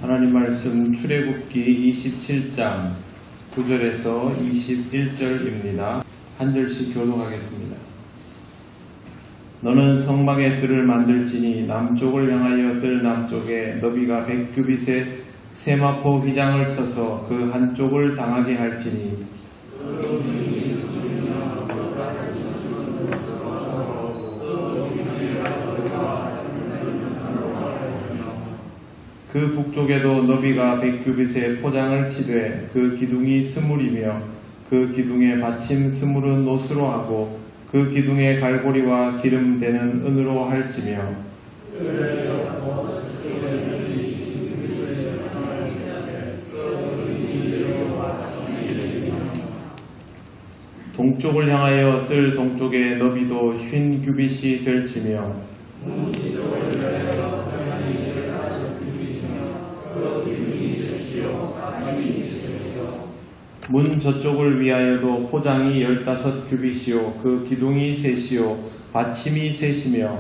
하나님 말씀 출애굽기 27장 9절에서 21절입니다. 한 절씩 교독하겠습니다. 너는 성막의 뜰을 만들지니 남쪽을 향하여 뜰 남쪽에 너비가 100규빗의 세마포 휘장을 쳐서 그 한쪽을 당하게 할지니 그 북쪽에도 너비가 100규빗의 포장을 치되 그 기둥이 스물이며 그 기둥의 받침 스물은 노수로 하고 그 기둥의 갈고리와 기름대는 은으로 할지며 동쪽을 향하여 뜰 동쪽의 너비도 50규빗이 될지며 문 저쪽을 위하여도 포장이 15규빗이요 그 기둥이 셋이요 받침이 셋이며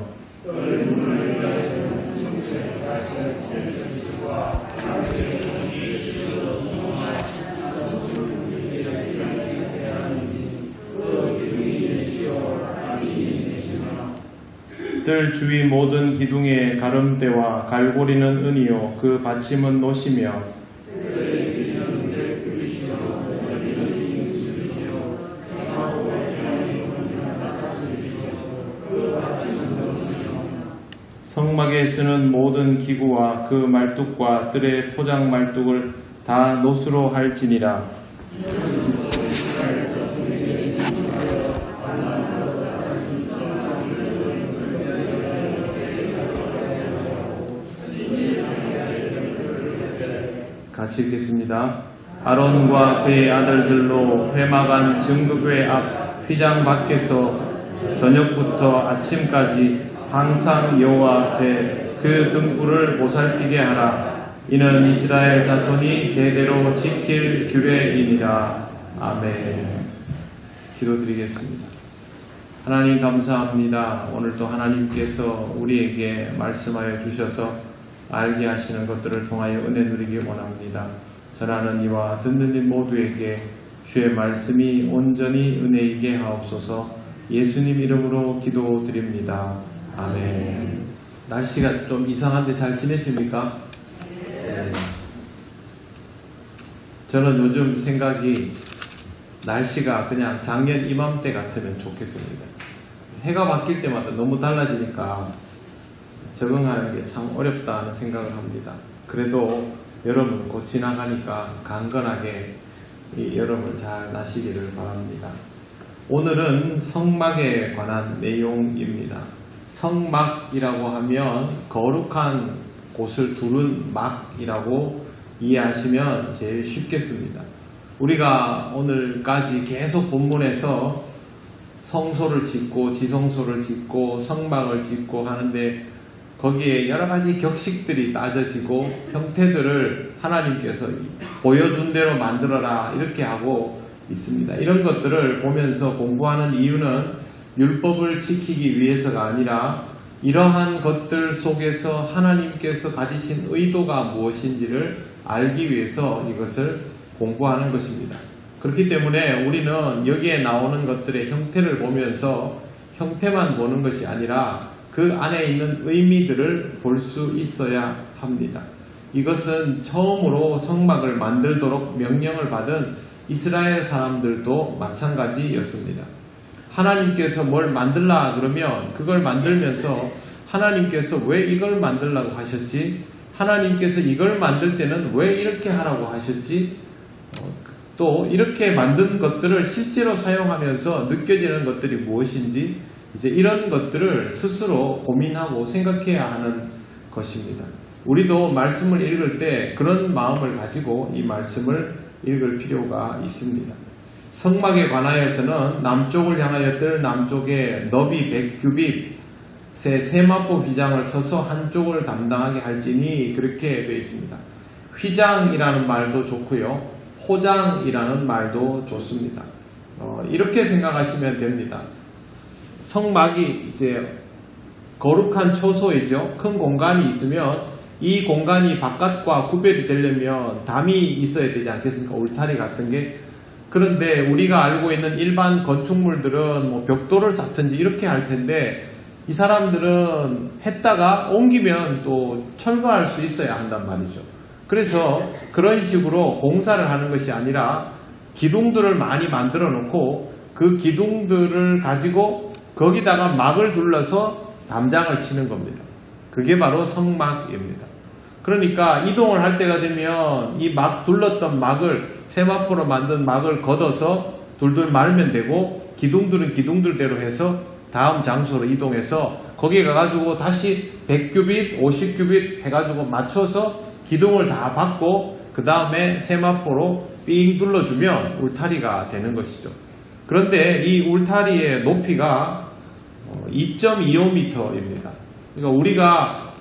뜰 주위 모든 기둥의 가름대와 갈고리는 은이요 그 받침은 노시며 성막에 쓰는 모든 기구와 그 말뚝과 뜰의 포장 말뚝을 다 노수로 할지니라. 같이 읽겠습니다. 아론과 그의 아들들로 회막안 증거궤 앞 휘장 밖에서 저녁부터 아침까지 항상 여호와 앞에 그 등불을 보살피게 하라. 이는 이스라엘 자손이 대대로 지킬 규례이니라. 아멘. 기도드리겠습니다. 하나님 감사합니다. 오늘도 하나님께서 우리에게 말씀하여 주셔서 알게 하시는 것들을 통하여 은혜 누리기 원합니다. 전하는 이와 듣는 이 모두에게 주의 말씀이 온전히 은혜이게 하옵소서. 예수님 이름으로 기도드립니다. 아멘. 날씨가 좀 이상한데 잘 지내십니까? 네. 저는 요즘 생각이 날씨가 그냥 작년 이맘때 같으면 좋겠습니다. 해가 바뀔 때마다 너무 달라지니까 적응하는 게 참 어렵다는 생각을 합니다. 그래도 여름은 곧 지나가니까 강건하게 이 여름을 잘 나시기를 바랍니다. 오늘은 성막에 관한 내용입니다. 성막이라고 하면 거룩한 곳을 두른 막이라고 이해하시면 제일 쉽겠습니다. 우리가 오늘까지 계속 본문에서 성소를 짓고 지성소를 짓고 성막을 짓고 하는데 거기에 여러 가지 격식들이 따져지고 형태들을 하나님께서 보여준 대로 만들어라 이렇게 하고 있습니다. 이런 것들을 보면서 공부하는 이유는 율법을 지키기 위해서가 아니라 이러한 것들 속에서 하나님께서 가지신 의도가 무엇인지를 알기 위해서 이것을 공부하는 것입니다. 그렇기 때문에 우리는 여기에 나오는 것들의 형태를 보면서 형태만 보는 것이 아니라 그 안에 있는 의미들을 볼 수 있어야 합니다. 이것은 처음으로 성막을 만들도록 명령을 받은 이스라엘 사람들도 마찬가지였습니다. 하나님께서 뭘 만들라 그러면 그걸 만들면서 하나님께서 왜 이걸 만들라고 하셨지? 하나님께서 이걸 만들 때는 왜 이렇게 하라고 하셨지? 또 이렇게 만든 것들을 실제로 사용하면서 느껴지는 것들이 무엇인지 이제 이런 것들을 스스로 고민하고 생각해야 하는 것입니다. 우리도 말씀을 읽을 때 그런 마음을 가지고 이 말씀을 읽을 필요가 있습니다. 성막에 관하여서는 남쪽을 향하여 뜰 남쪽에 너비 100규빗의 세마포 휘장을 쳐서 한쪽을 담당하게 할지니 그렇게 되어 있습니다. 휘장이라는 말도 좋고요. 호장이라는 말도 좋습니다. 이렇게 생각하시면 됩니다. 성막이 이제 거룩한 처소이죠. 큰 공간이 있으면 이 공간이 바깥과 구별이 되려면 담이 있어야 되지 않겠습니까? 울타리 같은 게. 그런데 우리가 알고 있는 일반 건축물들은 뭐 벽돌을 쌓든지 이렇게 할 텐데 이 사람들은 했다가 옮기면 또 철거할 수 있어야 한단 말이죠. 그래서 그런 식으로 공사를 하는 것이 아니라 기둥들을 많이 만들어 놓고 그 기둥들을 가지고 거기다가 막을 둘러서 담장을 치는 겁니다. 그게 바로 성막입니다. 그러니까 이동을 할 때가 되면 이 막 둘렀던 막을 세마포로 만든 막을 걷어서 둘둘 말면 되고 기둥들은 기둥들대로 해서 다음 장소로 이동해서 거기에 가가지고 다시 100규빗, 50규빗 해가지고 맞춰서 기둥을 다 받고 그 다음에 세마포로 삥 둘러주면 울타리가 되는 것이죠. 그런데 이 울타리의 높이가 2.25m입니다. 그러니까 우리가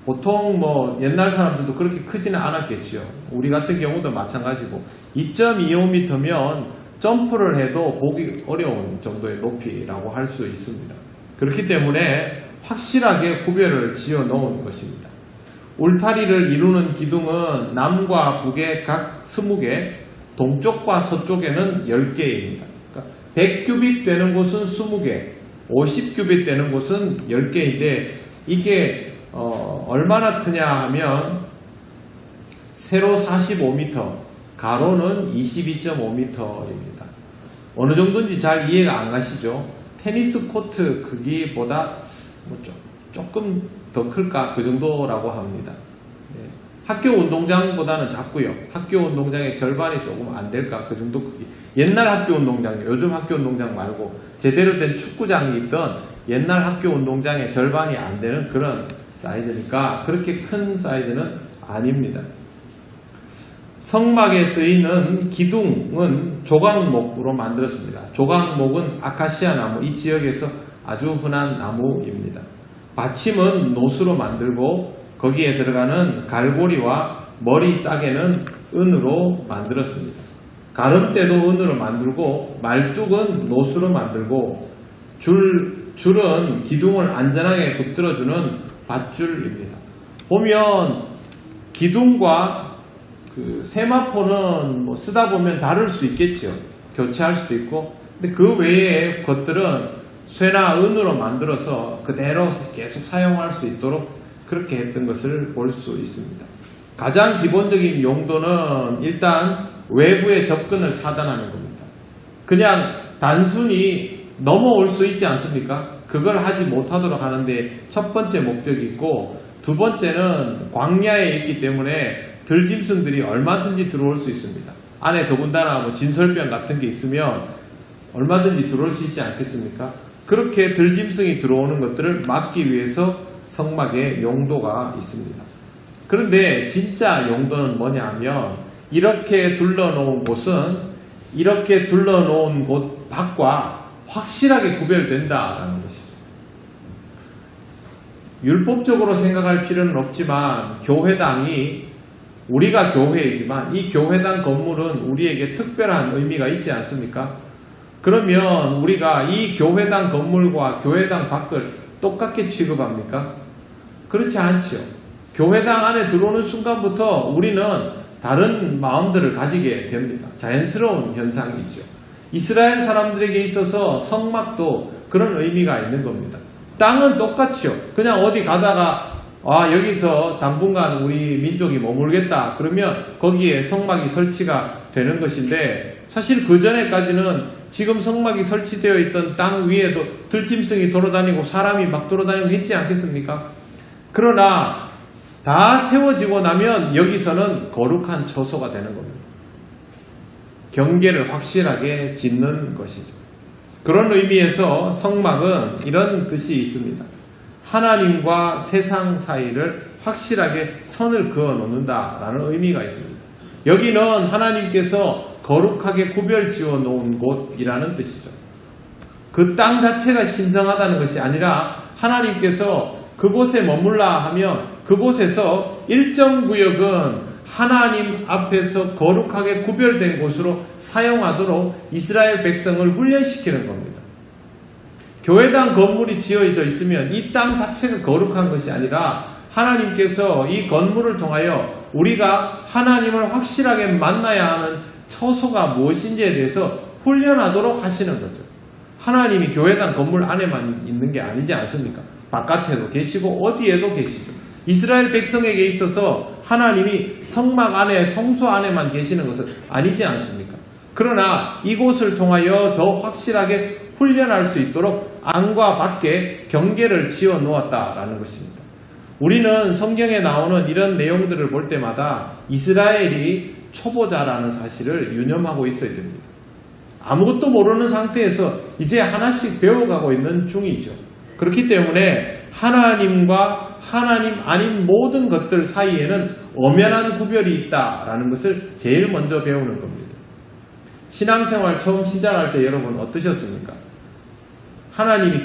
보통 뭐 옛날 사람들도 그렇게 크지는 않았겠죠. 우리 같은 경우도 마찬가지고 2.25m면 점프를 해도 보기 어려운 정도의 높이라고 할 수 있습니다. 그렇기 때문에 확실하게 구별을 지어 놓은 것입니다. 울타리를 이루는 기둥은 남과 북에 각 20개, 동쪽과 서쪽에는 10개입니다. 그러니까 100규빗 되는 곳은 20개, 50규빗 되는 곳은 10개인데 이게 얼마나 크냐 하면 세로 45m, 가로는 22.5m입니다. 어느 정도인지 잘 이해가 안 가시죠? 테니스 코트 크기보다 조금 더 클까? 그 정도라고 합니다. 네. 학교 운동장보다는 작고요. 학교 운동장의 절반이 조금 안 될까? 그 정도 크기. 옛날 학교 운동장, 요즘 학교 운동장 말고 제대로 된 축구장이 있던 옛날 학교 운동장의 절반이 안 되는 그런 사이즈니까 그렇게 큰 사이즈는 아닙니다. 성막에 쓰이는 기둥은 조각목으로 만들었습니다. 조각목은 아카시아 나무, 이 지역에서 아주 흔한 나무입니다. 받침은 노수로 만들고 거기에 들어가는 갈고리와 머리 싸개는 은으로 만들었습니다. 가름대도 은으로 만들고 말뚝은 노수로 만들고 줄은 기둥을 안전하게 붙들어주는 밧줄입니다. 보면 기둥과 그 세마포는 뭐 쓰다 보면 다를 수 있겠죠. 교체할 수도 있고. 근데 그 외의 것들은 쇠나 은으로 만들어서 그대로 계속 사용할 수 있도록 그렇게 했던 것을 볼 수 있습니다. 가장 기본적인 용도는 일단 외부의 접근을 차단하는 겁니다. 그냥 단순히 넘어올 수 있지 않습니까? 그걸 하지 못하도록 하는데 첫 번째 목적이 있고 두 번째는 광야에 있기 때문에 들짐승들이 얼마든지 들어올 수 있습니다. 안에 더군다나 뭐 진설병 같은 게 있으면 얼마든지 들어올 수 있지 않겠습니까? 그렇게 들짐승이 들어오는 것들을 막기 위해서 성막의 용도가 있습니다. 그런데 진짜 용도는 뭐냐 하면 이렇게 둘러놓은 곳은 이렇게 둘러놓은 곳 밖과 확실하게 구별된다라는 것이죠. 율법적으로 생각할 필요는 없지만 교회당이 우리가 교회이지만 이 교회당 건물은 우리에게 특별한 의미가 있지 않습니까? 그러면 우리가 이 교회당 건물과 교회당 밖을 똑같게 취급합니까? 그렇지 않죠. 교회당 안에 들어오는 순간부터 우리는 다른 마음들을 가지게 됩니다. 자연스러운 현상이죠. 이스라엘 사람들에게 있어서 성막도 그런 의미가 있는 겁니다. 땅은 똑같죠. 그냥 어디 가다가 여기서 당분간 우리 민족이 머물겠다 그러면 거기에 성막이 설치가 되는 것인데 사실 그 전에까지는 지금 성막이 설치되어 있던 땅 위에도 들짐승이 돌아다니고 사람이 막 돌아다니고 했지 않겠습니까? 그러나 다 세워지고 나면 여기서는 거룩한 처소가 되는 겁니다. 경계를 확실하게 짓는 것이죠. 그런 의미에서 성막은 이런 뜻이 있습니다. 하나님과 세상 사이를 확실하게 선을 그어 놓는다라는 의미가 있습니다. 여기는 하나님께서 거룩하게 구별 지어 놓은 곳이라는 뜻이죠. 그 땅 자체가 신성하다는 것이 아니라 하나님께서 그곳에 머물라 하면 그곳에서 일정 구역은 하나님 앞에서 거룩하게 구별된 곳으로 사용하도록 이스라엘 백성을 훈련시키는 겁니다. 교회당 건물이 지어져 있으면 이 땅 자체가 거룩한 것이 아니라 하나님께서 이 건물을 통하여 우리가 하나님을 확실하게 만나야 하는 처소가 무엇인지에 대해서 훈련하도록 하시는 거죠. 하나님이 교회당 건물 안에만 있는 게 아니지 않습니까? 바깥에도 계시고 어디에도 계시죠. 이스라엘 백성에게 있어서 하나님이 성막 안에, 성소 안에만 계시는 것은 아니지 않습니까? 그러나 이곳을 통하여 더 확실하게 훈련할 수 있도록 안과 밖에 경계를 지어 놓았다라는 것입니다. 우리는 성경에 나오는 이런 내용들을 볼 때마다 이스라엘이 초보자라는 사실을 유념하고 있어야 됩니다. 아무것도 모르는 상태에서 이제 하나씩 배워가고 있는 중이죠. 그렇기 때문에 하나님과 하나님 아닌 모든 것들 사이에는 엄연한 구별이 있다라는 것을 제일 먼저 배우는 겁니다. 신앙생활 처음 시작할 때 여러분 어떠셨습니까? 하나님이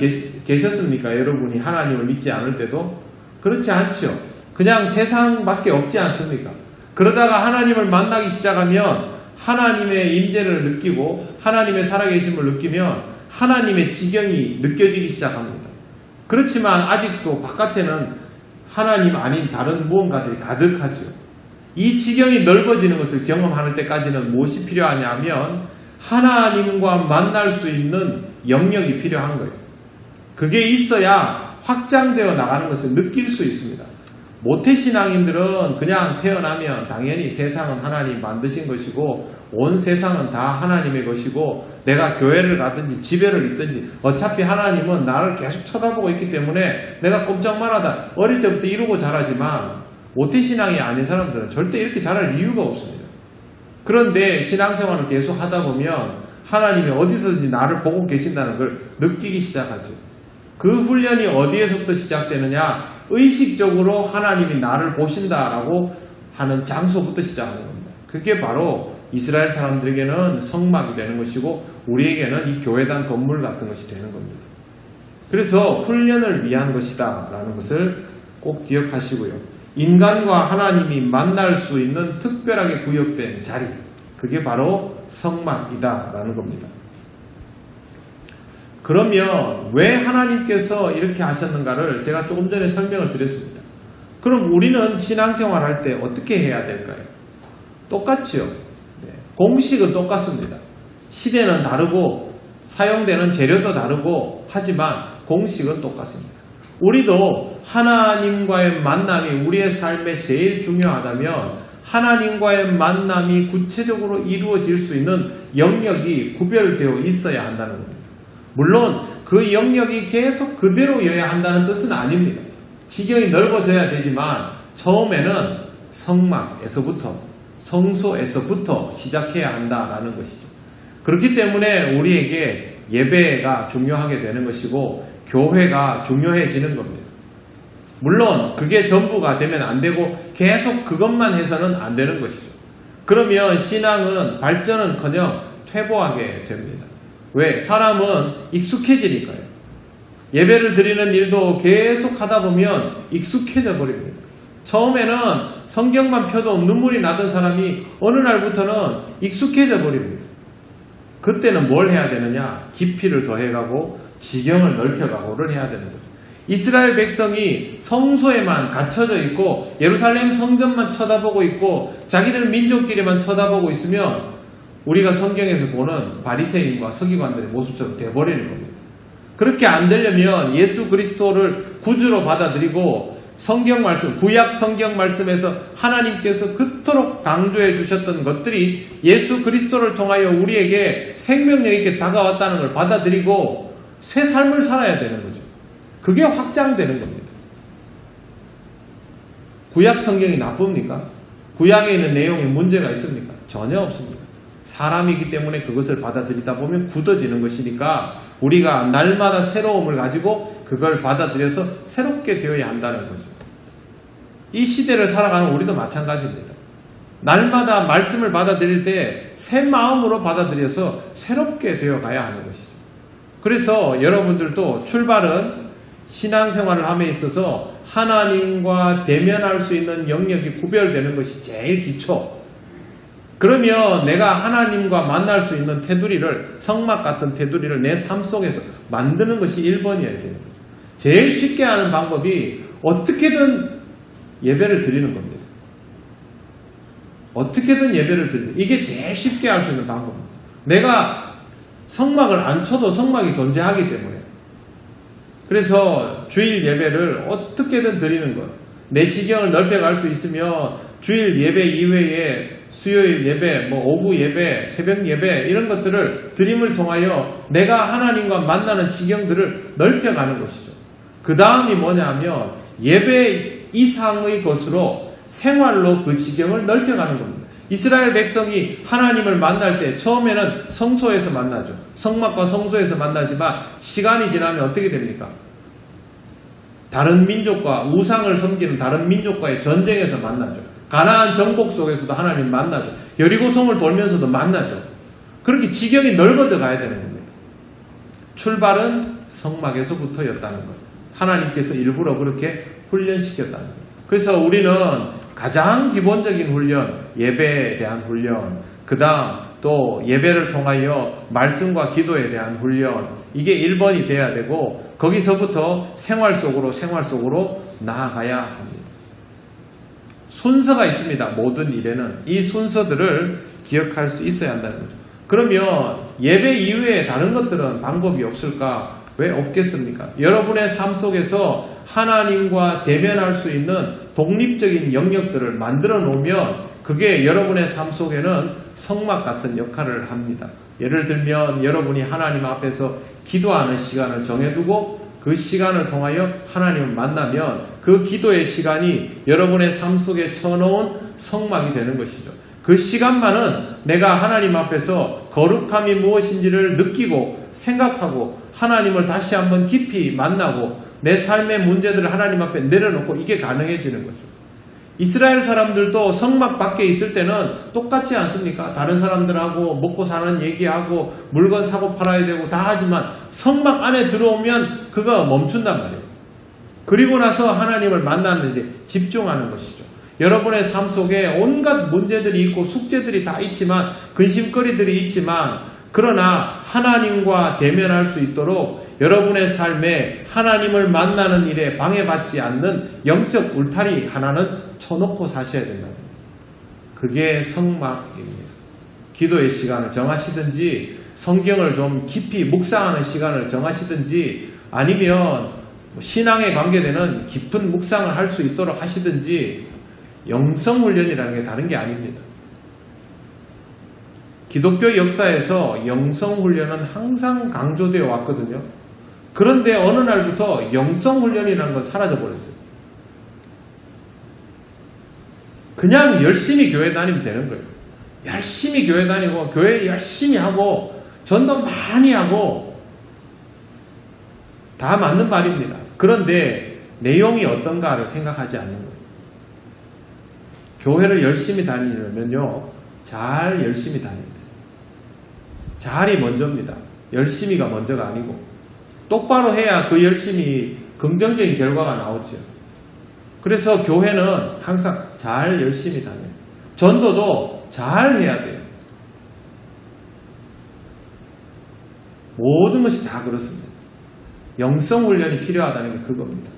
계셨습니까? 여러분이 하나님을 믿지 않을 때도? 그렇지 않죠. 그냥 세상밖에 없지 않습니까? 그러다가 하나님을 만나기 시작하면 하나님의 임재를 느끼고 하나님의 살아계심을 느끼면 하나님의 지경이 느껴지기 시작합니다. 그렇지만 아직도 바깥에는 하나님 아닌 다른 무언가들이 가득하죠. 이 지경이 넓어지는 것을 경험하는 때까지는 무엇이 필요하냐면 하나님과 만날 수 있는 영역이 필요한 거예요. 그게 있어야 확장되어 나가는 것을 느낄 수 있습니다. 모태신앙인들은 그냥 태어나면 당연히 세상은 하나님 만드신 것이고 온 세상은 다 하나님의 것이고 내가 교회를 가든지 집회를 있든지 어차피 하나님은 나를 계속 쳐다보고 있기 때문에 내가 꼼짝만 하다 어릴 때부터 이루고 자라지만 모태신앙이 아닌 사람들은 절대 이렇게 자랄 이유가 없습니다. 그런데 신앙생활을 계속 하다 보면 하나님이 어디서든지 나를 보고 계신다는 걸 느끼기 시작하죠. 그 훈련이 어디에서부터 시작되느냐? 의식적으로 하나님이 나를 보신다라고 하는 장소부터 시작하는 겁니다. 그게 바로 이스라엘 사람들에게는 성막이 되는 것이고 우리에게는 이 교회당 건물 같은 것이 되는 겁니다. 그래서 훈련을 위한 것이다 라는 것을 꼭 기억하시고요. 인간과 하나님이 만날 수 있는 특별하게 구역된 자리, 그게 바로 성막이다 라는 겁니다. 그러면 왜 하나님께서 이렇게 하셨는가를 제가 조금 전에 설명을 드렸습니다. 그럼 우리는 신앙생활 할 때 어떻게 해야 될까요? 똑같죠. 공식은 똑같습니다. 시대는 다르고 사용되는 재료도 다르고 하지만 공식은 똑같습니다. 우리도 하나님과의 만남이 우리의 삶에 제일 중요하다면 하나님과의 만남이 구체적으로 이루어질 수 있는 영역이 구별되어 있어야 한다는 겁니다. 물론 그 영역이 계속 그대로여야 한다는 뜻은 아닙니다. 지경이 넓어져야 되지만 처음에는 성막에서부터 성소에서부터 시작해야 한다라는 것이죠. 그렇기 때문에 우리에게 예배가 중요하게 되는 것이고 교회가 중요해지는 겁니다. 물론 그게 전부가 되면 안 되고 계속 그것만 해서는 안 되는 것이죠. 그러면 신앙은 발전은커녕 퇴보하게 됩니다. 왜? 사람은 익숙해지니까요. 예배를 드리는 일도 계속 하다 보면 익숙해져 버립니다. 처음에는 성경만 펴도 눈물이 나던 사람이 어느 날부터는 익숙해져 버립니다. 그때는 뭘 해야 되느냐? 깊이를 더해가고 지경을 넓혀가고를 해야 되는 거죠. 이스라엘 백성이 성소에만 갇혀져 있고 예루살렘 성전만 쳐다보고 있고 자기들 민족끼리만 쳐다보고 있으면 우리가 성경에서 보는 바리새인과 서기관들의 모습처럼 돼버리는 겁니다. 그렇게 안 되려면 예수 그리스도를 구주로 받아들이고 성경 말씀, 구약 성경 말씀에서 하나님께서 그토록 강조해 주셨던 것들이 예수 그리스도를 통하여 우리에게 생명력 있게 다가왔다는 걸 받아들이고 새 삶을 살아야 되는 거죠. 그게 확장되는 겁니다. 구약 성경이 나쁩니까? 구약에 있는 내용에 문제가 있습니까? 전혀 없습니다. 사람이기 때문에 그것을 받아들이다 보면 굳어지는 것이니까 우리가 날마다 새로움을 가지고 그걸 받아들여서 새롭게 되어야 한다는 거죠. 이 시대를 살아가는 우리도 마찬가지입니다. 날마다 말씀을 받아들일 때 새 마음으로 받아들여서 새롭게 되어가야 하는 것이죠. 그래서 여러분들도 출발은 신앙생활을 함에 있어서 하나님과 대면할 수 있는 영역이 구별되는 것이 제일 기초. 그러면 내가 하나님과 만날 수 있는 테두리를, 성막 같은 테두리를 내 삶 속에서 만드는 것이 1번이어야 돼요. 제일 쉽게 하는 방법이 어떻게든 예배를 드리는 겁니다. 어떻게든 예배를 드리는, 이게 제일 쉽게 할 수 있는 방법입니다. 내가 성막을 안 쳐도 성막이 존재하기 때문에. 그래서 주일 예배를 어떻게든 드리는 것, 내 지경을 넓혀갈 수 있으면 주일 예배 이외에 수요일 예배, 오후 예배, 새벽 예배 이런 것들을 드림을 통하여 내가 하나님과 만나는 지경들을 넓혀가는 것이죠. 그 다음이 뭐냐 하면 예배 이상의 것으로 생활로 그 지경을 넓혀가는 겁니다. 이스라엘 백성이 하나님을 만날 때 처음에는 성소에서 만나죠. 성막과 성소에서 만나지만 시간이 지나면 어떻게 됩니까? 다른 민족과 우상을 섬기는 다른 민족과의 전쟁에서 만나죠. 가나안 정복 속에서도 하나님 만나죠. 여리고성을 돌면서도 만나죠. 그렇게 지경이 넓어져 가야 되는 겁니다. 출발은 성막에서부터였다는 것. 하나님께서 일부러 그렇게 훈련시켰다는 것. 그래서 우리는 가장 기본적인 훈련, 예배에 대한 훈련, 그 다음 또 예배를 통하여 말씀과 기도에 대한 훈련, 이게 1번이 돼야 되고 거기서부터 생활 속으로 나아가야 합니다. 순서가 있습니다. 모든 일에는 이 순서들을 기억할 수 있어야 한다는 거죠. 그러면 예배 이후에 다른 것들은 방법이 없을까? 왜 없겠습니까? 여러분의 삶 속에서 하나님과 대면할 수 있는 독립적인 영역들을 만들어 놓으면 그게 여러분의 삶 속에는 성막 같은 역할을 합니다. 예를 들면 여러분이 하나님 앞에서 기도하는 시간을 정해두고 그 시간을 통하여 하나님을 만나면 그 기도의 시간이 여러분의 삶 속에 쳐놓은 성막이 되는 것이죠. 그 시간만은 내가 하나님 앞에서 거룩함이 무엇인지를 느끼고 생각하고 하나님을 다시 한번 깊이 만나고 내 삶의 문제들을 하나님 앞에 내려놓고 이게 가능해지는 거죠. 이스라엘 사람들도 성막 밖에 있을 때는 똑같지 않습니까? 다른 사람들하고 먹고 사는 얘기하고 물건 사고 팔아야 되고 다 하지만 성막 안에 들어오면 그거 멈춘단 말이에요. 그리고 나서 하나님을 만나는 데 집중하는 것이죠. 여러분의 삶 속에 온갖 문제들이 있고 숙제들이 다 있지만 근심거리들이 있지만 그러나 하나님과 대면할 수 있도록 여러분의 삶에 하나님을 만나는 일에 방해받지 않는 영적 울타리 하나는 쳐놓고 사셔야 된다. 그게 성막입니다. 기도의 시간을 정하시든지 성경을 좀 깊이 묵상하는 시간을 정하시든지 아니면 신앙에 관계되는 깊은 묵상을 할 수 있도록 하시든지 영성훈련이라는 게 다른 게 아닙니다. 기독교 역사에서 영성훈련은 항상 강조되어 왔거든요. 그런데 어느 날부터 영성훈련이라는 건 사라져버렸어요. 그냥 열심히 교회 다니면 되는 거예요. 열심히 교회 다니고 교회 열심히 하고 전도 많이 하고 다 맞는 말입니다. 그런데 내용이 어떤가를 생각하지 않는 거예요. 교회를 열심히 다니려면요, 잘 열심히 다닙니다. 잘이 먼저입니다. 열심히가 먼저가 아니고 똑바로 해야 그 열심히 긍정적인 결과가 나오죠. 그래서 교회는 항상 잘 열심히 다녀요. 전도도 잘 해야 돼요. 모든 것이 다 그렇습니다. 영성훈련이 필요하다는 게 그겁니다.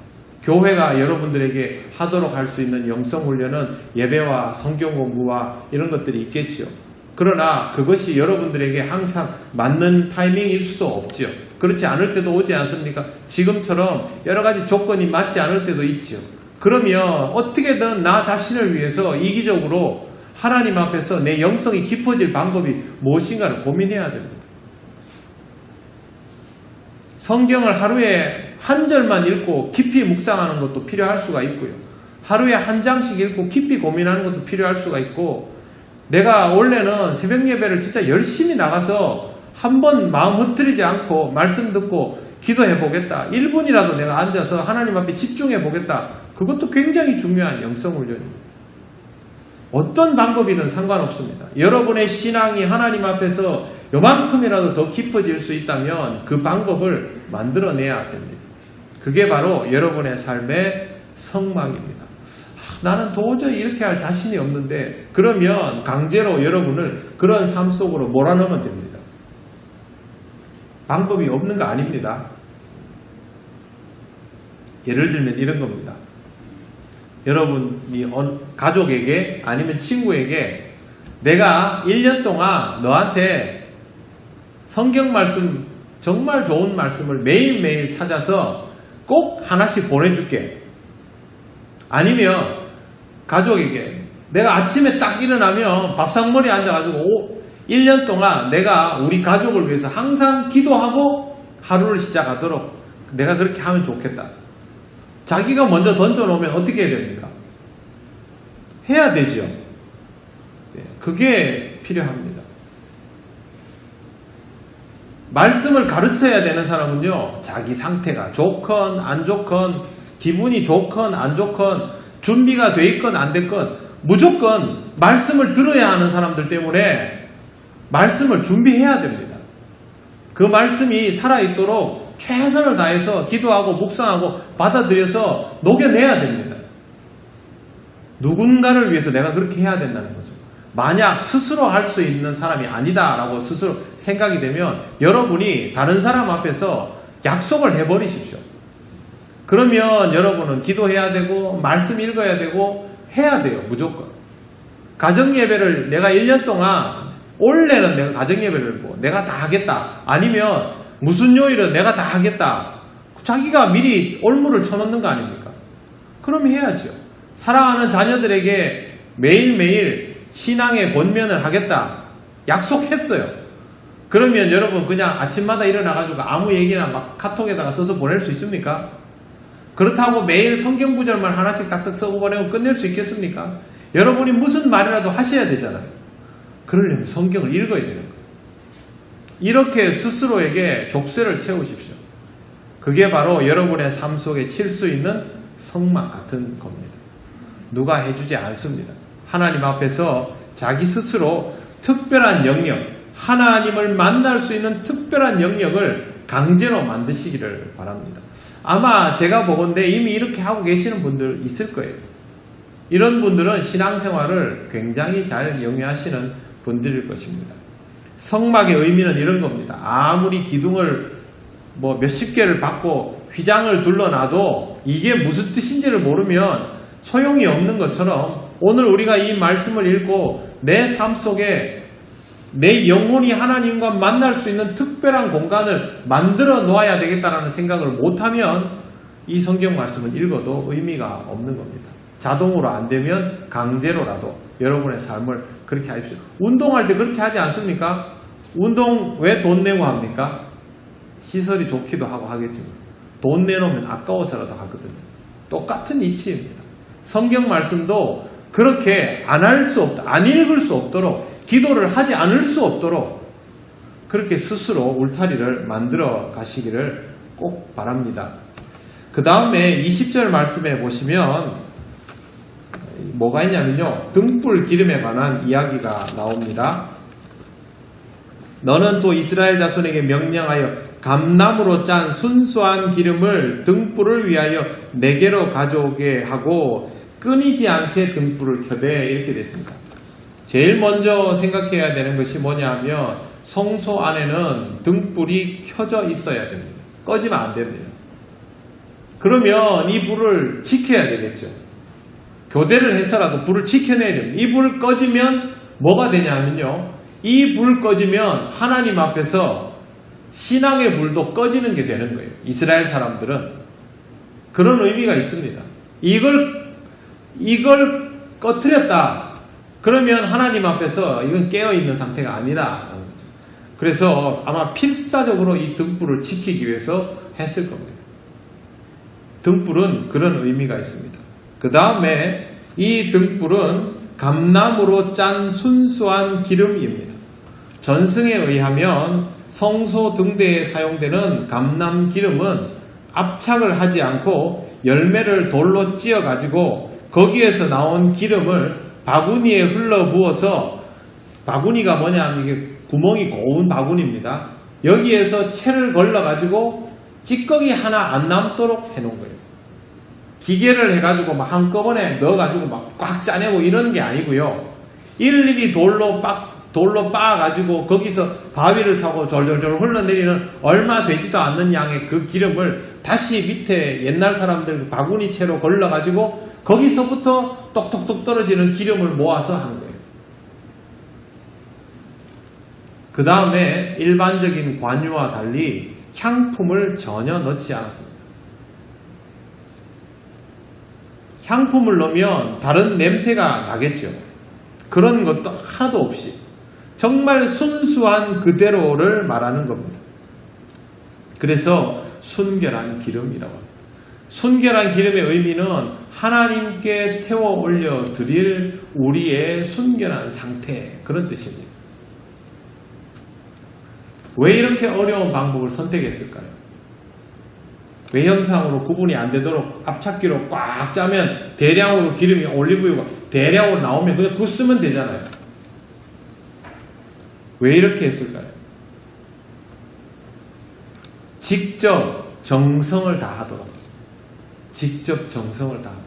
교회가 여러분들에게 하도록 할 수 있는 영성훈련은 예배와 성경 공부와 이런 것들이 있겠죠. 그러나 그것이 여러분들에게 항상 맞는 타이밍일 수도 없죠. 그렇지 않을 때도 오지 않습니까? 지금처럼 여러 가지 조건이 맞지 않을 때도 있죠. 그러면 어떻게든 나 자신을 위해서 이기적으로 하나님 앞에서 내 영성이 깊어질 방법이 무엇인가를 고민해야 됩니다. 성경을 하루에 한 절만 읽고 깊이 묵상하는 것도 필요할 수가 있고요. 하루에 한 장씩 읽고 깊이 고민하는 것도 필요할 수가 있고, 내가 원래는 새벽 예배를 진짜 열심히 나가서 한번 마음 흐트리지 않고 말씀 듣고 기도해 보겠다. 1분이라도 내가 앉아서 하나님 앞에 집중해 보겠다. 그것도 굉장히 중요한 영성훈련입니다. 어떤 방법이든 상관없습니다. 여러분의 신앙이 하나님 앞에서 요만큼이라도 더 깊어질 수 있다면 그 방법을 만들어내야 됩니다. 그게 바로 여러분의 삶의 성막입니다. 나는 도저히 이렇게 할 자신이 없는데, 그러면 강제로 여러분을 그런 삶 속으로 몰아넣으면 됩니다. 방법이 없는 거 아닙니다. 예를 들면 이런 겁니다. 여러분이 가족에게 아니면 친구에게 내가 1년 동안 너한테 성경 말씀 정말 좋은 말씀을 매일매일 찾아서 꼭 하나씩 보내줄게. 아니면 가족에게 내가 아침에 딱 일어나면 밥상머리에 앉아가지고 1년 동안 내가 우리 가족을 위해서 항상 기도하고 하루를 시작하도록 내가 그렇게 하면 좋겠다. 자기가 먼저 던져놓으면 어떻게 해야 됩니까? 해야 되죠. 그게 필요합니다. 말씀을 가르쳐야 되는 사람은요, 자기 상태가 좋건 안 좋건 기분이 좋건 안 좋건 준비가 돼 있건 안 됐건 무조건 말씀을 들어야 하는 사람들 때문에 말씀을 준비해야 됩니다. 그 말씀이 살아있도록 최선을 다해서 기도하고 묵상하고 받아들여서 녹여내야 됩니다. 누군가를 위해서 내가 그렇게 해야 된다는 거죠. 만약 스스로 할 수 있는 사람이 아니다라고 스스로 생각이 되면 여러분이 다른 사람 앞에서 약속을 해버리십시오. 그러면 여러분은 기도해야 되고 말씀 읽어야 되고 해야 돼요. 무조건. 가정예배를 내가 1년 동안 올해는 내가 가정예배를 뭐 내가 다 하겠다. 아니면 무슨 요일은 내가 다 하겠다. 자기가 미리 올무를 쳐놓는 거 아닙니까? 그럼 해야죠. 사랑하는 자녀들에게 매일매일 신앙의 권면을 하겠다. 약속했어요. 그러면 여러분 그냥 아침마다 일어나가지고 아무 얘기나 막 카톡에다가 써서 보낼 수 있습니까? 그렇다고 매일 성경 구절만 하나씩 딱딱 써고 보내고 끝낼 수 있겠습니까? 여러분이 무슨 말이라도 하셔야 되잖아요. 그러려면 성경을 읽어야 되는 거예요. 이렇게 스스로에게 족쇄를 채우십시오. 그게 바로 여러분의 삶 속에 칠 수 있는 성막 같은 겁니다. 누가 해주지 않습니다. 하나님 앞에서 자기 스스로 특별한 영역, 하나님을 만날 수 있는 특별한 영역을 강제로 만드시기를 바랍니다. 아마 제가 보건대 이미 이렇게 하고 계시는 분들 있을 거예요. 이런 분들은 신앙생활을 굉장히 잘 영위하시는 분들일 것입니다. 성막의 의미는 이런 겁니다. 아무리 기둥을 뭐 몇십 개를 받고 휘장을 둘러놔도 이게 무슨 뜻인지를 모르면 소용이 없는 것처럼 오늘 우리가 이 말씀을 읽고 내 삶 속에 내 영혼이 하나님과 만날 수 있는 특별한 공간을 만들어 놓아야 되겠다는 생각을 못하면 이 성경 말씀을 읽어도 의미가 없는 겁니다. 자동으로 안 되면 강제로라도 여러분의 삶을 그렇게 하십시오. 운동할 때 그렇게 하지 않습니까? 운동 왜 돈 내고 합니까? 시설이 좋기도 하고 하겠지만 돈 내놓으면 아까워서라도 하거든요. 똑같은 이치입니다. 성경 말씀도 그렇게 안 할 수 없다, 안 읽을 수 없도록 기도를 하지 않을 수 없도록 그렇게 스스로 울타리를 만들어 가시기를 꼭 바랍니다. 그 다음에 20절 말씀에 보시면 뭐가 있냐면요. 등불 기름에 관한 이야기가 나옵니다. 너는 또 이스라엘 자손에게 명령하여 감나무로 짠 순수한 기름을 등불을 위하여 내게로 가져오게 하고 끊이지 않게 등불을 켜되 이렇게 됐습니다. 제일 먼저 생각해야 되는 것이 뭐냐면 성소 안에는 등불이 켜져 있어야 됩니다. 꺼지면 안 됩니다. 그러면 이 불을 지켜야 되겠죠. 교대를 해서라도 불을 지켜내야 됩니다. 이 불을 꺼지면 뭐가 되냐면요. 이 불 꺼지면 하나님 앞에서 신앙의 불도 꺼지는 게 되는 거예요. 이스라엘 사람들은 그런 의미가 있습니다. 이걸 꺼트렸다. 그러면 하나님 앞에서 이건 깨어있는 상태가 아니다. 그래서 아마 필사적으로 이 등불을 지키기 위해서 했을 겁니다. 등불은 그런 의미가 있습니다. 그 다음에 이 등불은 감나무로 짠 순수한 기름입니다. 전승에 의하면 성소 등대에 사용되는 감람 기름은 압착을 하지 않고 열매를 돌로 찧어가지고 거기에서 나온 기름을 바구니에 흘러 부어서, 바구니가 뭐냐 하면 이게 구멍이 고운 바구니입니다. 여기에서 채를 걸러가지고 찌꺼기 하나 안 남도록 해놓은 거예요. 기계를 해가지고 막 한꺼번에 넣어가지고 막 꽉 짜내고 이런 게 아니고요. 일일이 돌로 막 돌로 빻아가지고 거기서 바위를 타고 졸졸졸 흘러내리는 얼마 되지도 않는 양의 그 기름을 다시 밑에 옛날 사람들 바구니채로 걸러가지고 거기서부터 똑똑똑 떨어지는 기름을 모아서 한 거예요. 그 다음에 일반적인 관유와 달리 향품을 전혀 넣지 않았습니다. 향품을 넣으면 다른 냄새가 나겠죠. 그런 것도 하나도 없이 정말 순수한 그대로를 말하는 겁니다. 그래서 순결한 기름이라고 합니다. 순결한 기름의 의미는 하나님께 태워 올려 드릴 우리의 순결한 상태, 그런 뜻입니다. 왜 이렇게 어려운 방법을 선택했을까요? 외형상으로 구분이 안 되도록 앞찾기로 꽉 짜면 대량으로 기름이 올리브유가 대량으로 나오면 그냥 그거 쓰면 되잖아요. 왜 이렇게 했을까요? 직접 정성을 다하도록. 직접 정성을 다하도록.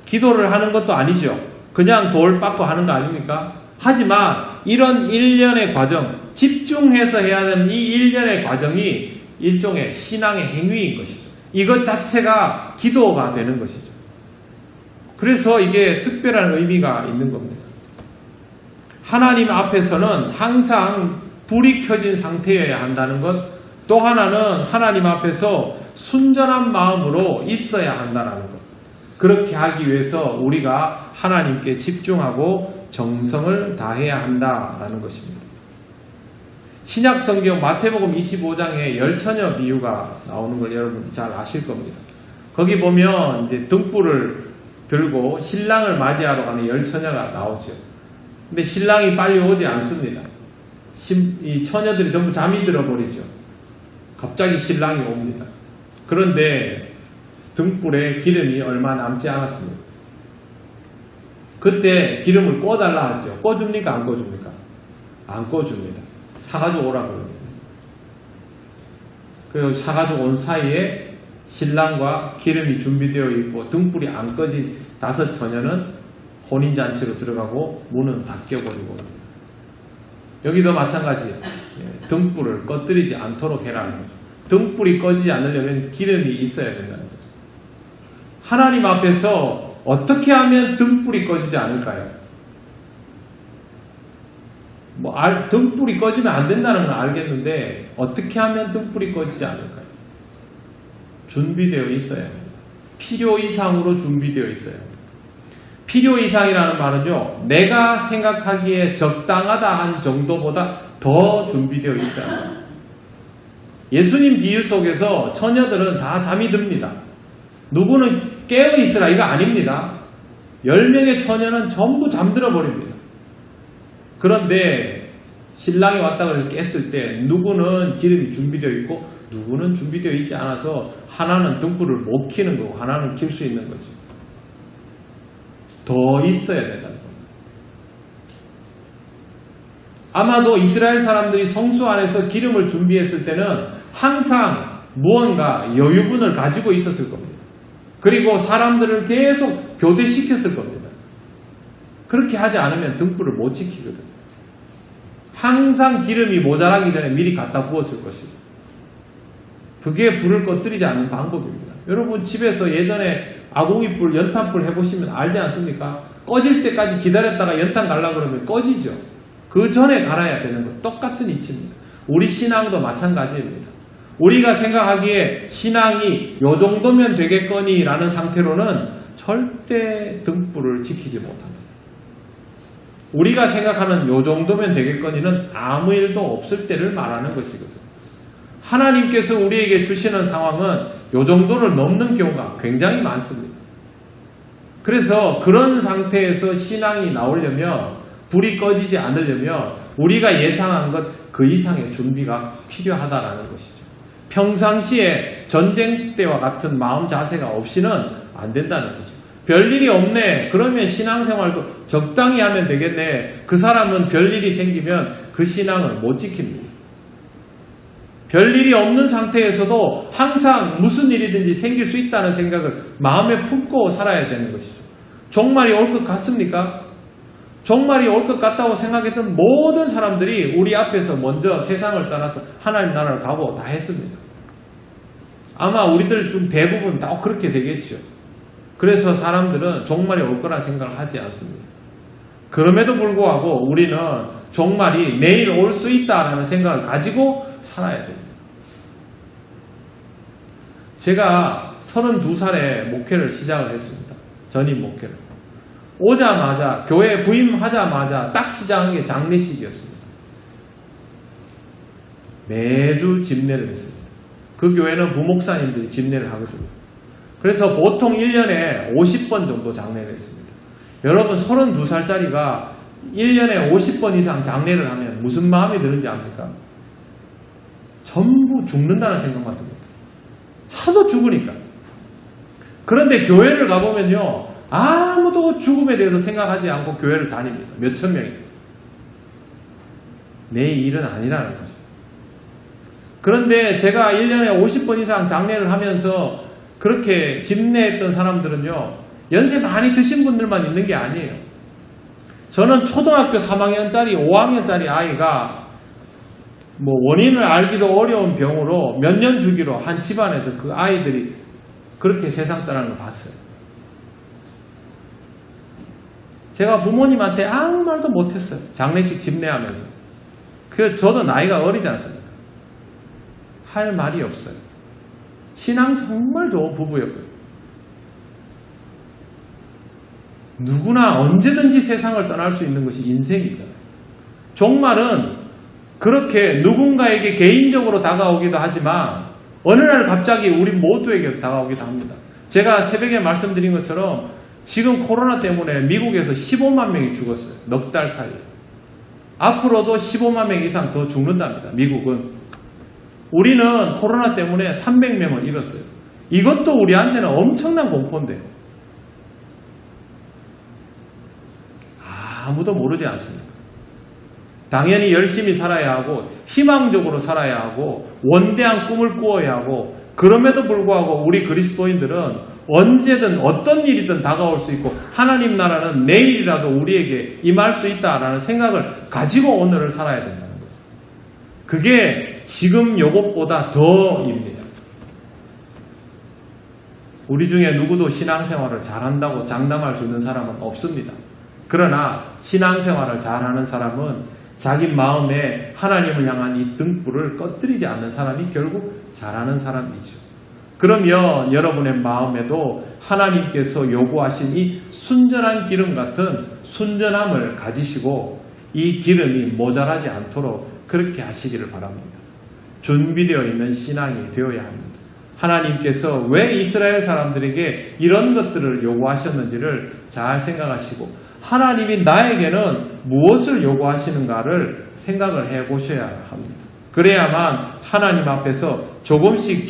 기도를 하는 것도 아니죠. 그냥 돌 빻고 하는 거 아닙니까? 하지만 이런 일련의 과정, 집중해서 해야 하는 이 일련의 과정이 일종의 신앙의 행위인 것이죠. 이것 자체가 기도가 되는 것이죠. 그래서 이게 특별한 의미가 있는 겁니다. 하나님 앞에서는 항상 불이 켜진 상태여야 한다는 것, 또 하나는 하나님 앞에서 순전한 마음으로 있어야 한다는 것. 그렇게 하기 위해서 우리가 하나님께 집중하고 정성을 다해야 한다라는 것입니다. 신약 성경 마태복음 25장에 열처녀 비유가 나오는 걸 여러분 잘 아실 겁니다. 거기 보면 이제 등불을 들고 신랑을 맞이하러 가는 열처녀가 나오죠. 근데 신랑이 빨리 오지 않습니다. 이 처녀들이 전부 잠이 들어버리죠. 갑자기 신랑이 옵니다. 그런데 등불에 기름이 얼마 남지 않았습니다. 그때 기름을 꺼달라 하죠. 꺼줍니까? 안 꺼줍니까? 안 꺼줍니다. 사가지고 오라고 그럽니다. 그리고 사가지고 온 사이에 신랑과 기름이 준비되어 있고 등불이 안 꺼진 5 처녀는 혼인잔치로 들어가고 문은 닫혀버리고 여기도 마찬가지 등불을 꺼뜨리지 않도록 해라는 거죠. 등불이 꺼지지 않으려면 기름이 있어야 된다는 거죠. 하나님 앞에서 어떻게 하면 등불이 꺼지지 않을까요? 등불이 꺼지면 안 된다는 건 알겠는데 어떻게 하면 등불이 꺼지지 않을까요? 준비되어 있어야 합니다. 필요 이상으로 준비되어 있어야 합니다. 필요 이상이라는 말은요, 내가 생각하기에 적당하다 한 정도보다 더 준비되어 있어야 합니다. 예수님 비유 속에서 처녀들은 다 잠이 듭니다. 누구는 깨어있으라 이거 아닙니다. 10명의 처녀는 전부 잠들어 버립니다. 그런데 신랑이 왔다고 깼을 때 누구는 기름이 준비되어 있고 누구는 준비되어 있지 않아서 하나는 등불을 못 켜는 거고 하나는 켤 수 있는 거죠. 더 있어야 된다는 겁니다. 아마도 이스라엘 사람들이 성소 안에서 기름을 준비했을 때는 항상 무언가 여유분을 가지고 있었을 겁니다. 그리고 사람들을 계속 교대시켰을 겁니다. 그렇게 하지 않으면 등불을 못 지키거든요. 항상 기름이 모자라기 전에 미리 갖다 부었을 것이고 그게 불을 꺼뜨리지 않는 방법입니다. 여러분 집에서 예전에 아궁이불, 연탄불 해보시면 알지 않습니까? 꺼질 때까지 기다렸다가 연탄 갈라 그러면 꺼지죠. 그 전에 갈아야 되는 것 똑같은 이치입니다. 우리 신앙도 마찬가지입니다. 우리가 생각하기에 신앙이 요 정도면 되겠거니 라는 상태로는 절대 등불을 지키지 못합니다. 우리가 생각하는 요 정도면 되겠거니는 아무 일도 없을 때를 말하는 것이거든요. 하나님께서 우리에게 주시는 상황은 요 정도를 넘는 경우가 굉장히 많습니다. 그래서 그런 상태에서 신앙이 나오려면 불이 꺼지지 않으려면 우리가 예상한 것 그 이상의 준비가 필요하다라는 것이죠. 평상시에 전쟁 때와 같은 마음 자세가 없이는 안 된다는 거죠. 별일이 없네. 그러면 신앙생활도 적당히 하면 되겠네. 그 사람은 별일이 생기면 그 신앙을 못 지킵니다. 별일이 없는 상태에서도 항상 무슨 일이든지 생길 수 있다는 생각을 마음에 품고 살아야 되는 것이죠. 종말이 올 것 같습니까? 종말이 올 것 같다고 생각했던 모든 사람들이 우리 앞에서 먼저 세상을 떠나서 하나님 나라를 가고 다 했습니다. 아마 우리들 중 대부분 다 그렇게 되겠죠. 그래서 사람들은 종말이 올 거라 생각을 하지 않습니다. 그럼에도 불구하고 우리는 종말이 내일 올 수 있다라는 생각을 가지고 살아야 됩니다. 제가 32살에 목회를 시작을 했습니다. 전임 목회를. 오자마자 교회 부임하자마자 딱 시작한 게 장례식이었습니다. 매주 집례를 했습니다. 그 교회는 부목사님들이 집례를 하거든요. 그래서 보통 1년에 50번 정도 장례를 했습니다. 여러분 32살짜리가 1년에 50번 이상 장례를 하면 무슨 마음이 드는지 압니까? 전부 죽는다는 생각만 듭니다. 하도 죽으니까. 그런데 교회를 가보면요, 아무도 죽음에 대해서 생각하지 않고 교회를 다닙니다. 몇천 명이. 내 일은 아니라는 거죠. 그런데 제가 1년에 50번 이상 장례를 하면서 그렇게 집례했던 사람들은요, 연세 많이 드신 분들만 있는 게 아니에요. 저는 초등학교 3학년짜리, 5학년짜리 아이가 뭐 원인을 알기도 어려운 병으로 몇 년 주기로 한 집안에서 그 아이들이 그렇게 세상 떠나는 걸 봤어요. 제가 부모님한테 아무 말도 못했어요. 장례식 집례하면서. 그래서 저도 나이가 어리지 않습니까? 할 말이 없어요. 신앙 정말 좋은 부부였거든요. 누구나 언제든지 세상을 떠날 수 있는 것이 인생이잖아요. 종말은 그렇게 누군가에게 개인적으로 다가오기도 하지만 어느 날 갑자기 우리 모두에게 다가오기도 합니다. 제가 새벽에 말씀드린 것처럼 지금 코로나 때문에 미국에서 15만 명이 죽었어요. 넉 달 사이에. 앞으로도 15만 명 이상 더 죽는답니다. 미국은. 우리는 코로나 때문에 300명을 잃었어요. 이것도 우리한테는 엄청난 공포인데 아무도 모르지 않습니다. 당연히 열심히 살아야 하고 희망적으로 살아야 하고 원대한 꿈을 꾸어야 하고 그럼에도 불구하고 우리 그리스도인들은 언제든 어떤 일이든 다가올 수 있고 하나님 나라는 내일이라도 우리에게 임할 수 있다라는 생각을 가지고 오늘을 살아야 된다는 거죠. 그게 지금 요것보다 더입니다. 우리 중에 누구도 신앙생활을 잘한다고 장담할 수 있는 사람은 없습니다. 그러나 신앙생활을 잘하는 사람은 자기 마음에 하나님을 향한 이 등불을 꺼뜨리지 않는 사람이 결국 잘하는 사람이죠. 그러면 여러분의 마음에도 하나님께서 요구하신 이 순전한 기름 같은 순전함을 가지시고 이 기름이 모자라지 않도록 그렇게 하시기를 바랍니다. 준비되어 있는 신앙이 되어야 합니다. 하나님께서 왜 이스라엘 사람들에게 이런 것들을 요구하셨는지를 잘 생각하시고 하나님이 나에게는 무엇을 요구하시는가를 생각을 해보셔야 합니다. 그래야만 하나님 앞에서 조금씩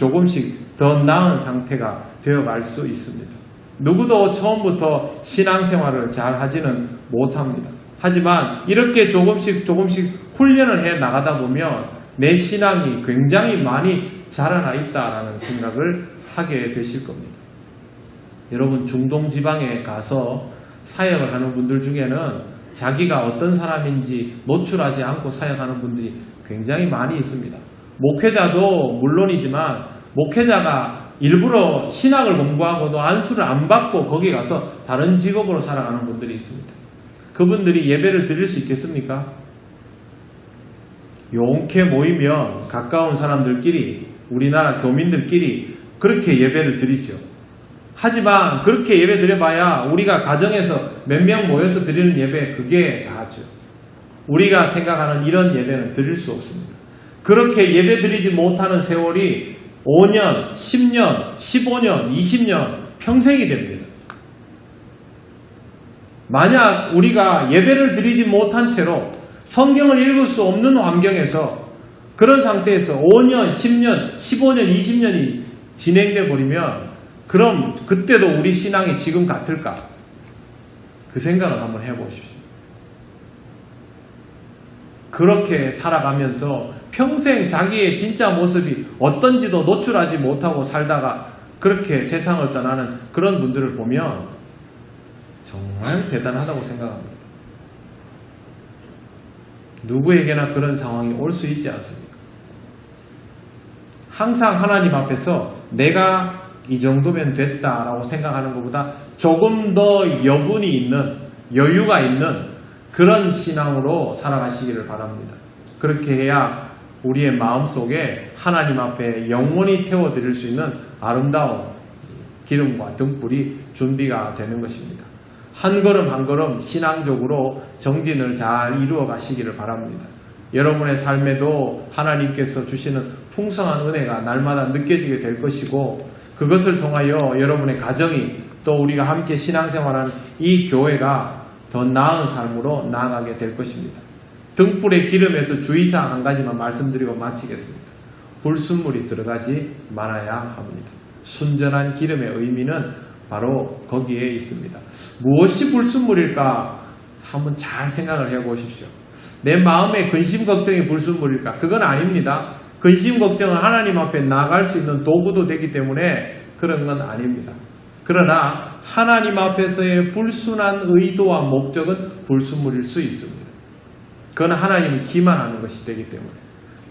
더 나은 상태가 되어갈 수 있습니다. 누구도 처음부터 신앙생활을 잘 하지는 못합니다. 하지만 이렇게 조금씩 훈련을 해 나가다 보면 내 신앙이 굉장히 많이 자라나 있다라는 생각을 하게 되실 겁니다. 여러분 중동 지방에 가서 사역을 하는 분들 중에는 자기가 어떤 사람인지 노출하지 않고 사역하는 분들이 굉장히 많이 있습니다. 목회자도 물론이지만 목회자가 일부러 신학을 공부하고도 안수를 안 받고 거기 가서 다른 직업으로 살아가는 분들이 있습니다. 그분들이 예배를 드릴 수 있겠습니까? 용케 모이면 가까운 사람들끼리 우리나라 교민들끼리 그렇게 예배를 드리죠. 하지만 그렇게 예배 드려봐야 우리가 가정에서 몇 명 모여서 드리는 예배 그게 다죠. 우리가 생각하는 이런 예배는 드릴 수 없습니다. 그렇게 예배 드리지 못하는 세월이 5년, 10년, 15년, 20년 평생이 됩니다. 만약 우리가 예배를 드리지 못한 채로 성경을 읽을 수 없는 환경에서 그런 상태에서 5년, 10년, 15년, 20년이 진행돼 버리면 그럼 그때도 우리 신앙이 지금 같을까? 그 생각을 한번 해보십시오. 그렇게 살아가면서 평생 자기의 진짜 모습이 어떤지도 노출하지 못하고 살다가 그렇게 세상을 떠나는 그런 분들을 보면 정말 대단하다고 생각합니다. 누구에게나 그런 상황이 올 수 있지 않습니까? 항상 하나님 앞에서 내가 이 정도면 됐다라고 생각하는 것보다 조금 더 여분이 있는, 여유가 있는 그런 신앙으로 살아가시기를 바랍니다. 그렇게 해야 우리의 마음속에 하나님 앞에 영원히 태워드릴 수 있는 아름다운 기름과 등불이 준비가 되는 것입니다. 한 걸음 한 걸음 신앙적으로 정진을 잘 이루어 가시기를 바랍니다. 여러분의 삶에도 하나님께서 주시는 풍성한 은혜가 날마다 느껴지게 될 것이고, 그것을 통하여 여러분의 가정이, 또 우리가 함께 신앙생활하는 이 교회가 더 나은 삶으로 나아가게 될 것입니다. 등불의 기름에서 주의사항 한 가지만 말씀드리고 마치겠습니다. 불순물이 들어가지 말아야 합니다. 순전한 기름의 의미는 바로 거기에 있습니다. 무엇이 불순물일까 한번 잘 생각을 해보십시오. 내 마음의 근심 걱정이 불순물일까? 그건 아닙니다. 근심 걱정은 하나님 앞에 나아갈 수 있는 도구도 되기 때문에 그런 건 아닙니다. 그러나 하나님 앞에서의 불순한 의도와 목적은 불순물일 수 있습니다. 그건 하나님을 기만하는 것이 되기 때문에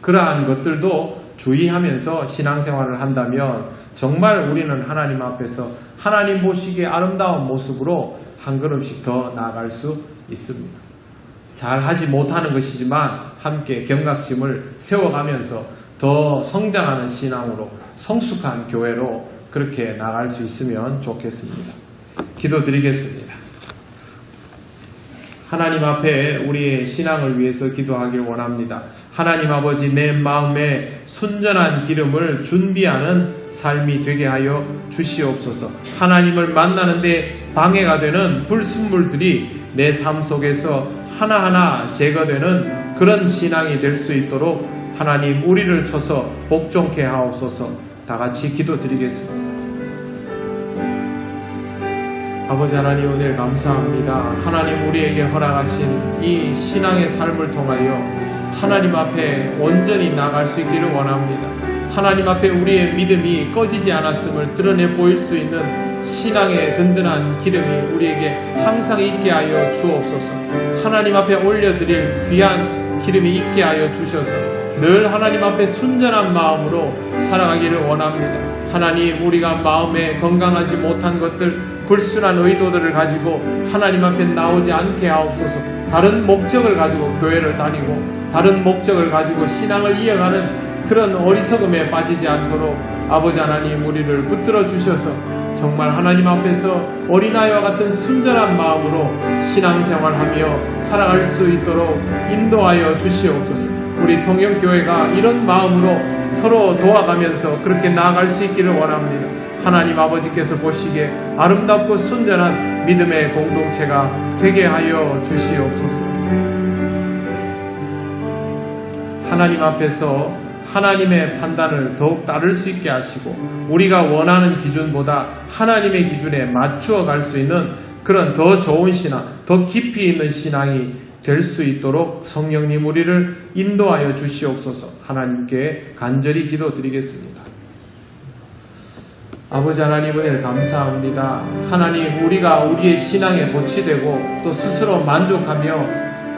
그러한 것들도 주의하면서 신앙생활을 한다면 정말 우리는 하나님 앞에서 하나님 보시기에 아름다운 모습으로 한 걸음씩 더 나아갈 수 있습니다. 잘 하지 못하는 것이지만 함께 경각심을 세워가면서 더 성장하는 신앙으로, 성숙한 교회로 그렇게 나아갈 수 있으면 좋겠습니다. 기도드리겠습니다. 하나님 앞에 우리의 신앙을 위해서 기도하길 원합니다. 하나님 아버지, 내 마음에 순전한 기름을 준비하는 삶이 되게 하여 주시옵소서. 하나님을 만나는데 방해가 되는 불순물들이 내 삶 속에서 하나하나 제거되는 그런 신앙이 될 수 있도록 하나님 우리를 쳐서 복종케 하옵소서. 다 같이 기도드리겠습니다. 아버지 하나님, 은혜를 감사합니다. 하나님 우리에게 허락하신 이 신앙의 삶을 통하여 하나님 앞에 온전히 나아갈 수 있기를 원합니다. 하나님 앞에 우리의 믿음이 꺼지지 않았음을 드러내 보일 수 있는 신앙의 든든한 기름이 우리에게 항상 있게 하여 주옵소서. 하나님 앞에 올려드릴 귀한 기름이 있게 하여 주셔서 늘 하나님 앞에 순전한 마음으로 살아가기를 원합니다. 하나님, 우리가 마음에 건강하지 못한 것들, 불순한 의도들을 가지고 하나님 앞에 나오지 않게 하옵소서. 다른 목적을 가지고 교회를 다니고 다른 목적을 가지고 신앙을 이어가는 그런 어리석음에 빠지지 않도록 아버지 하나님 우리를 붙들어 주셔서 정말 하나님 앞에서 어린아이와 같은 순전한 마음으로 신앙생활하며 살아갈 수 있도록 인도하여 주시옵소서. 우리 통영교회가 이런 마음으로 서로 도와가면서 그렇게 나아갈 수 있기를 원합니다. 하나님 아버지께서 보시기에 아름답고 순전한 믿음의 공동체가 되게 하여 주시옵소서. 하나님 앞에서 하나님의 판단을 더욱 따를 수 있게 하시고 우리가 원하는 기준보다 하나님의 기준에 맞추어 갈 수 있는 그런 더 좋은 신앙, 더 깊이 있는 신앙이 될 수 있도록 성령님 우리를 인도하여 주시옵소서. 하나님께 간절히 기도드리겠습니다. 아버지 하나님, 은혜를 감사합니다. 하나님, 우리가 우리의 신앙에 도취되고 또 스스로 만족하며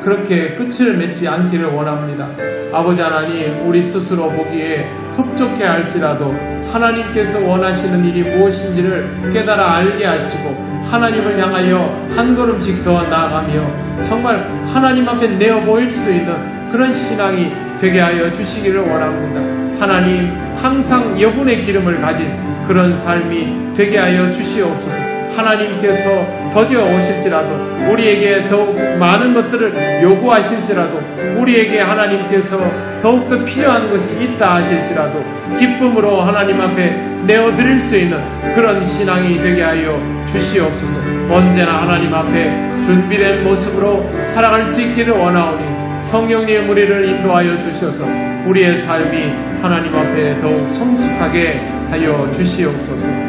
그렇게 끝을 맺지 않기를 원합니다. 아버지 하나님, 우리 스스로 보기에 흡족해 할지라도 하나님께서 원하시는 일이 무엇인지를 깨달아 알게 하시고 하나님을 향하여 한 걸음씩 더 나아가며 정말 하나님 앞에 내어 보일 수 있는 그런 신앙이 되게 하여 주시기를 원합니다. 하나님, 항상 여분의 기름을 가진 그런 삶이 되게 하여 주시옵소서. 하나님께서 더디어 오실지라도 우리에게 더욱 많은 것들을 요구하실지라도 우리에게 하나님께서 더욱더 필요한 것이 있다 하실지라도 기쁨으로 하나님 앞에 내어드릴 수 있는 그런 신앙이 되게 하여 주시옵소서. 언제나 하나님 앞에 준비된 모습으로 살아갈 수 있기를 원하오니 성령님 우리를 인도하여 주셔서 우리의 삶이 하나님 앞에 더욱 성숙하게 하여 주시옵소서.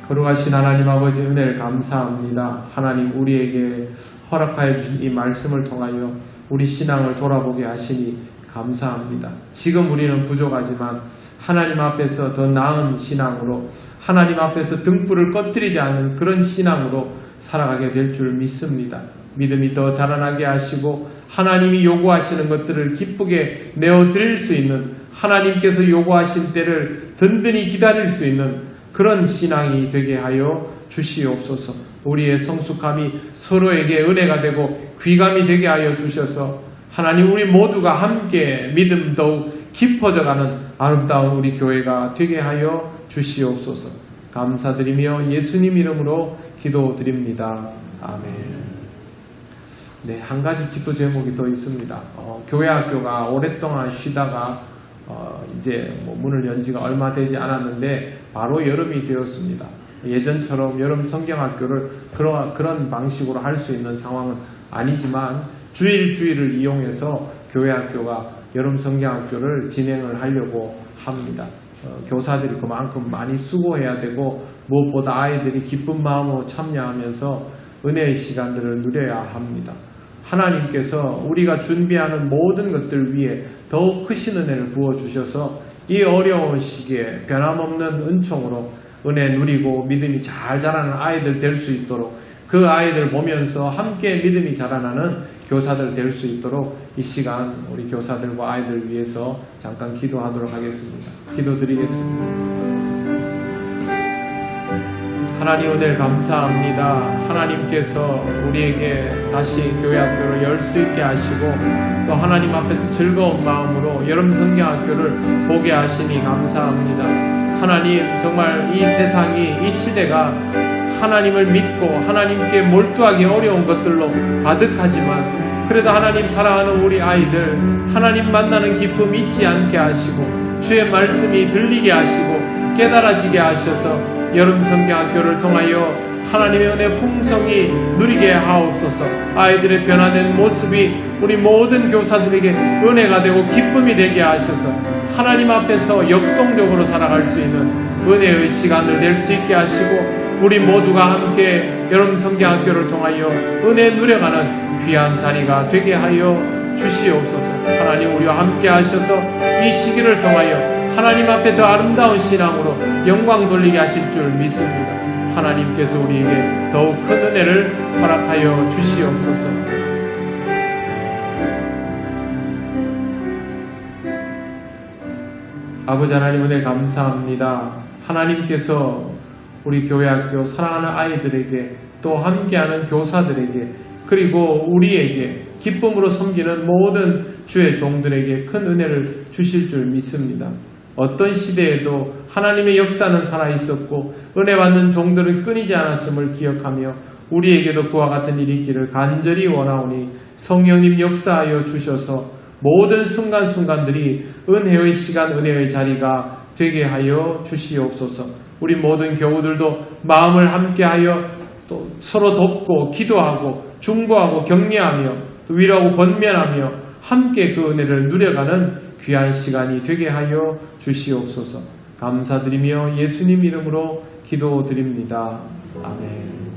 거룩하신 하나님 아버지, 은혜를 감사합니다. 하나님, 우리에게 허락하여 주신 이 말씀을 통하여 우리 신앙을 돌아보게 하시니 감사합니다. 지금 우리는 부족하지만 하나님 앞에서 더 나은 신앙으로, 하나님 앞에서 등불을 꺼뜨리지 않는 그런 신앙으로 살아가게 될 줄 믿습니다. 믿음이 더 자라나게 하시고 하나님이 요구하시는 것들을 기쁘게 내어드릴 수 있는, 하나님께서 요구하신 때를 든든히 기다릴 수 있는 그런 신앙이 되게 하여 주시옵소서. 우리의 성숙함이 서로에게 은혜가 되고 귀감이 되게 하여 주셔서 하나님, 우리 모두가 함께 믿음 더욱 깊어져가는 아름다운 우리 교회가 되게 하여 주시옵소서. 감사드리며 예수님 이름으로 기도드립니다. 아멘. 네, 한 가지 기도 제목이 더 있습니다. 교회 학교가 오랫동안 쉬다가 이제 문을 연 지가 얼마 되지 않았는데 바로 여름이 되었습니다. 예전처럼 여름 성경학교를 그런 방식으로 할 수 있는 상황은 아니지만 주일을 이용해서 교회 학교가 여름 성경학교를 진행을 하려고 합니다. 교사들이 그만큼 많이 수고해야 되고 무엇보다 아이들이 기쁜 마음으로 참여하면서 은혜의 시간들을 누려야 합니다. 하나님께서 우리가 준비하는 모든 것들 위에 더욱 크신 은혜를 부어주셔서 이 어려운 시기에 변함없는 은총으로 은혜 누리고 믿음이 잘 자라는 아이들 될 수 있도록, 그 아이들 보면서 함께 믿음이 자라나는 교사들 될 수 있도록 이 시간 우리 교사들과 아이들 위해서 잠깐 기도하도록 하겠습니다. 기도드리겠습니다. 하나님, 은혜를 감사합니다. 하나님께서 우리에게 다시 교회 학교를 열 수 있게 하시고 또 하나님 앞에서 즐거운 마음으로 여름 성경학교를 보게 하시니 감사합니다. 하나님, 정말 이 세상이, 이 시대가 하나님을 믿고 하나님께 몰두하기 어려운 것들로 가득하지만 그래도 하나님 사랑하는 우리 아이들, 하나님 만나는 기쁨 잊지 않게 하시고 주의 말씀이 들리게 하시고 깨달아지게 하셔서 여름 성경학교를 통하여 하나님의 은혜 풍성이 누리게 하옵소서. 아이들의 변화된 모습이 우리 모든 교사들에게 은혜가 되고 기쁨이 되게 하셔서 하나님 앞에서 역동적으로 살아갈 수 있는 은혜의 시간을 낼 수 있게 하시고 우리 모두가 함께 여름 성경학교를 통하여 은혜 누려가는 귀한 자리가 되게 하여 주시옵소서. 하나님, 우리와 함께 하셔서 이 시기를 통하여 하나님 앞에 더 아름다운 신앙으로 영광 돌리게 하실 줄 믿습니다. 하나님께서 우리에게 더욱 큰 은혜를 허락하여 주시옵소서. 아버지 하나님, 은혜 감사합니다. 하나님께서 우리 교회학교 사랑하는 아이들에게 또 함께하는 교사들에게 그리고 우리에게 기쁨으로 섬기는 모든 주의 종들에게 큰 은혜를 주실 줄 믿습니다. 어떤 시대에도 하나님의 역사는 살아있었고 은혜 받는 종들은 끊이지 않았음을 기억하며 우리에게도 그와 같은 일이 있기를 간절히 원하오니 성령님 역사하여 주셔서 모든 순간순간들이 은혜의 시간, 은혜의 자리가 되게 하여 주시옵소서. 우리 모든 교우들도 마음을 함께하여 또 서로 돕고 기도하고 중보하고 격려하며 또 위로하고 권면하며 함께 그 은혜를 누려가는 귀한 시간이 되게 하여 주시옵소서. 감사드리며 예수님 이름으로 기도드립니다. 아멘.